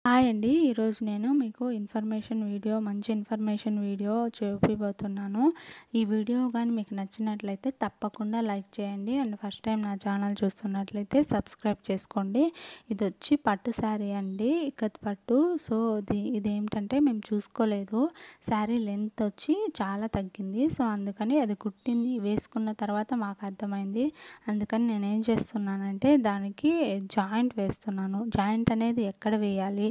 Hi అండి. ఈరోజు నేను మీకు మంచి ఇన్ఫర్మేషన్ వీడియో చూపిపోతున్నాను. ఈ వీడియో గాని మీకు నచ్చినట్లయితే తప్పకుండా లైక్ చేయండి. అండ్ ఫస్ట్ టైం నా ఛానల్ చూస్తున్నట్లయితే సబ్స్క్రైబ్ చేసుకోండి. ఇదొచ్చి పట్టు శారీ అండి. ఇక్కత్ పట్టు. సో, ఇదేంటంటే మేము చూసుకోలేదు. శారీ లెంత్ వచ్చి చాలా తగ్గింది. సో, అందుకని అది కుట్టింది వేసుకున్న తర్వాత మాకు అర్థమైంది. అందుకని నేనేం చేస్తున్నానంటే దానికి జాయింట్ వేస్తున్నాను. జాయింట్ అనేది ఎక్కడ వేయాలి,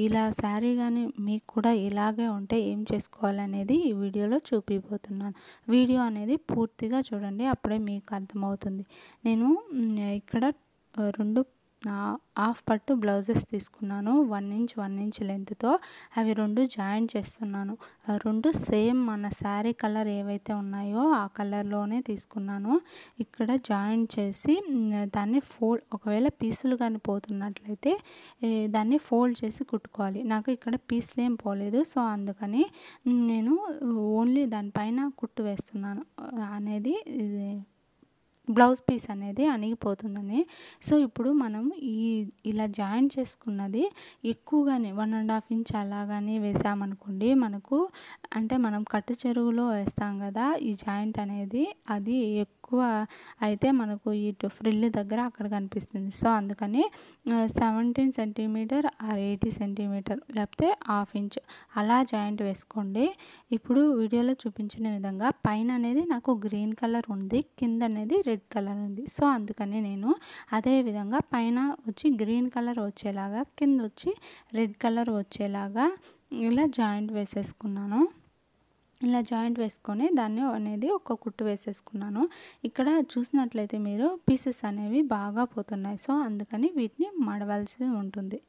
ఇలా శారీ కానీ మీకు కూడా ఇలాగే ఉంటే ఏం చేసుకోవాలనేది ఈ వీడియోలో చూపిపోతున్నాను. వీడియో అనేది పూర్తిగా చూడండి, అప్పుడే మీకు అర్థమవుతుంది. నేను ఇక్కడ 2 హాఫ్ పట్టు బ్లౌజెస్ తీసుకున్నాను. 1 ఇంచ్ 1 ఇంచ్ లెంత్తో అవి 2 జాయింట్ చేస్తున్నాను. 2 సేమ్ మన శారీ కలర్ ఏవైతే ఉన్నాయో ఆ కలర్లోనే తీసుకున్నాను. ఇక్కడ జాయింట్ చేసి దాన్ని ఒకవేళ పీసులు కానీ పోతున్నట్లయితే దాన్ని ఫోల్డ్ చేసి కుట్టుకోవాలి. నాకు ఇక్కడ పీసులు ఏం పోలేదు. సో, అందుకని నేను ఓన్లీ దానిపైన కుట్టు వేస్తున్నాను అనేది బ్లౌజ్ పీస్ అనేది అణిగిపోతుందని. సో, ఇప్పుడు మనం ఇలా జాయింట్ చేసుకున్నది ఎక్కువగానే 1.5 ఇంచ్ అలాగానే వేసామనుకోండి, మనం కట్టు చెరువులో వేస్తాం కదా ఈ జాయింట్ అనేది, అది ఎక్కువ అయితే మనకు ఇటు ఫ్రిల్ దగ్గర అక్కడ కనిపిస్తుంది. సో, అందుకని 17 సెంటీమీటర్ ఆర్ 80 సెంటీమీటర్ లేకపోతే హాఫ్ ఇంచ్ అలా జాయింట్ వేసుకోండి. ఇప్పుడు వీడియోలో చూపించిన విధంగా పైన అనేది నాకు గ్రీన్ కలర్ ఉంది, కింద అనేది రెడ్ కలర్ ఉంది. సో, అందుకని నేను అదే విధంగా పైన వచ్చి గ్రీన్ కలర్ వచ్చేలాగా, కింద వచ్చి రెడ్ కలర్ వచ్చేలాగా ఇలా జాయింట్ వేసేసుకున్నాను. ఇలా జాయింట్ వేసుకొని దాన్ని అనేది ఒక కుట్టు వేసేసుకున్నాను. ఇక్కడ చూసినట్లయితే మీరు పీసెస్ అనేవి బాగా పోతున్నాయి. సో, అందుకని వీటిని మడవాల్సి ఉంటుంది.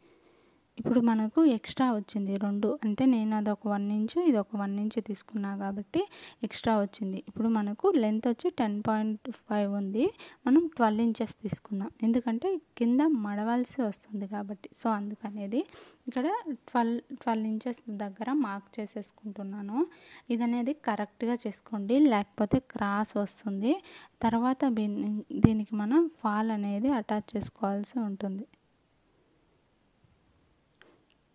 ఇప్పుడు మనకు ఎక్స్ట్రా వచ్చింది 2, అంటే నేను అదొక 1 ఇంచు ఇదొక 1 ఇంచు తీసుకున్నా కాబట్టి ఎక్స్ట్రా వచ్చింది. ఇప్పుడు మనకు లెంత్ వచ్చి 10.5 ఉంది. మనం 12 ఇంచెస్ తీసుకుందాం, ఎందుకంటే కింద మడవాల్సి వస్తుంది కాబట్టి. సో, అందుకనేది ఇక్కడ 12 ఇంచెస్ దగ్గర మార్క్ చేసేసుకుంటున్నాను. ఇదనేది కరెక్ట్గా చేసుకోండి, లేకపోతే క్రాస్ వస్తుంది. తర్వాత దీనికి మనం ఫాల్ అనేది అటాచ్ చేసుకోవాల్సి ఉంటుంది.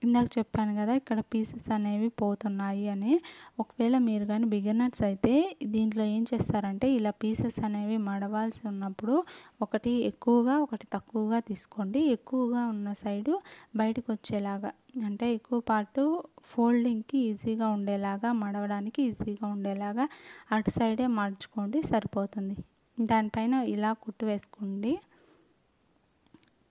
ఇందాక చెప్పాను కదా ఇక్కడ పీసెస్ అనేవి పోతున్నాయి అని. ఒకవేళ మీరు కానీ బిగినర్స్ అయితే దీంట్లో ఏం చేస్తారంటే ఇలా పీసెస్ అనేవి మడవాల్సి ఉన్నప్పుడు ఒకటి ఎక్కువగా ఒకటి తక్కువగా తీసుకోండి. ఎక్కువగా ఉన్న సైడు బయటకు వచ్చేలాగా, అంటే ఎక్కువ పార్టు ఫోల్డింగ్కి ఈజీగా ఉండేలాగా, మడవడానికి ఈజీగా ఉండేలాగా అటు సైడే మడుచుకోండి, సరిపోతుంది. దానిపైన ఇలా కుట్టు వేసుకోండి.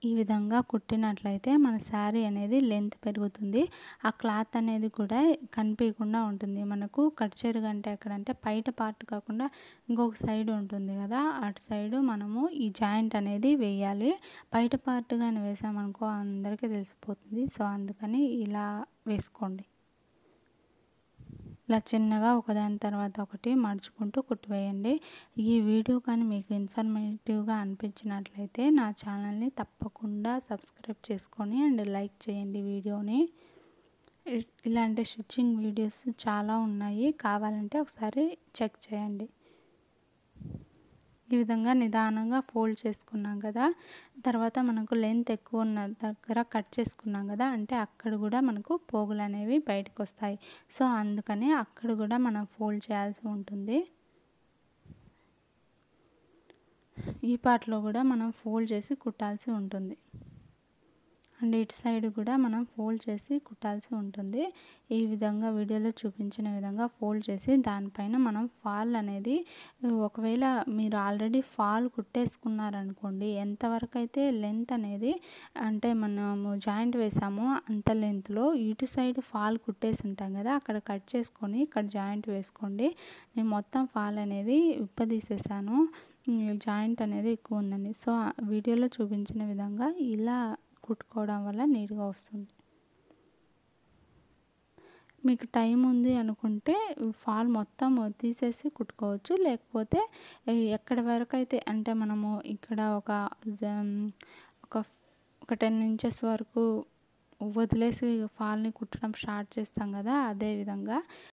ఈ విధంగా కుట్టినట్లయితే మన శారీ అనేది లెంత్ పెరుగుతుంది. ఆ క్లాత్ అనేది కూడా కనిపించకుండా ఉంటుంది. మనకు కట్ చెరుగు అంటే ఎక్కడంటే బయట పార్ట్ కాకుండా ఇంకొక సైడ్ ఉంటుంది కదా, అటు సైడు మనము ఈ జాయింట్ అనేది వేయాలి. బయట పార్ట్ కానీ వేసామనుకో అందరికీ తెలిసిపోతుంది. సో, అందుకని ఇలా వేసుకోండి. ఇలా చిన్నగా ఒకదాని తర్వాత ఒకటి మడుచుకుంటూ కుట్టివేయండి. ఈ వీడియో కానీ మీకు ఇన్ఫర్మేటివ్గా అనిపించినట్లయితే నా ఛానల్ని తప్పకుండా సబ్స్క్రైబ్ చేసుకొని అండ్ లైక్ చేయండి వీడియోని. ఇలాంటి స్టిచ్చింగ్ వీడియోస్ చాలా ఉన్నాయి, కావాలంటే ఒకసారి చెక్ చేయండి. ఈ విధంగా నిదానంగా ఫోల్డ్ చేసుకున్నాం కదా, తర్వాత మనకు లెంత్ ఎక్కువ ఉన్న దగ్గర కట్ చేసుకున్నాం కదా, అంటే అక్కడ కూడా మనకు పోగులు అనేవి బయటకు వస్తాయి. సో, అందుకని అక్కడ కూడా మనం ఫోల్డ్ చేయాల్సి ఉంటుంది. ఈ పార్ట్లో కూడా మనం ఫోల్డ్ చేసి కుట్టాల్సి ఉంటుంది. అండ్ ఇటు సైడ్ కూడా మనం ఫోల్డ్ చేసి కుట్టాల్సి ఉంటుంది. ఈ విధంగా వీడియోలో చూపించిన విధంగా ఫోల్డ్ చేసి దానిపైన మనం ఫాల్ అనేది, ఒకవేళ మీరు ఆల్రెడీ ఫాల్ కుట్టేసుకున్నారనుకోండి, ఎంతవరకు అయితే లెంత్ అనేది, అంటే మనము జాయింట్ వేసామో అంత లెంత్లో ఇటు సైడ్ ఫాల్ కుట్టేసి ఉంటాం కదా, అక్కడ కట్ చేసుకొని ఇక్కడ జాయింట్ వేసుకోండి. నేను మొత్తం ఫాల్ అనేది విప్పదీసేసాను, జాయింట్ అనేది ఎక్కువ ఉందండి. సో, వీడియోలో చూపించిన విధంగా ఇలా కుట్టుకోవడం వల్ల నీట్గా వస్తుంది. మీకు టైం ఉంది అనుకుంటే ఫాల్ మొత్తం తీసేసి కుట్టుకోవచ్చు, లేకపోతే ఎక్కడి వరకు అయితే, అంటే మనము ఇక్కడ ఒక 10 ఇంచెస్ వరకు వదిలేసి ఫాల్ని కుట్టడం స్టార్ట్ చేస్తాం కదా, అదే విధంగా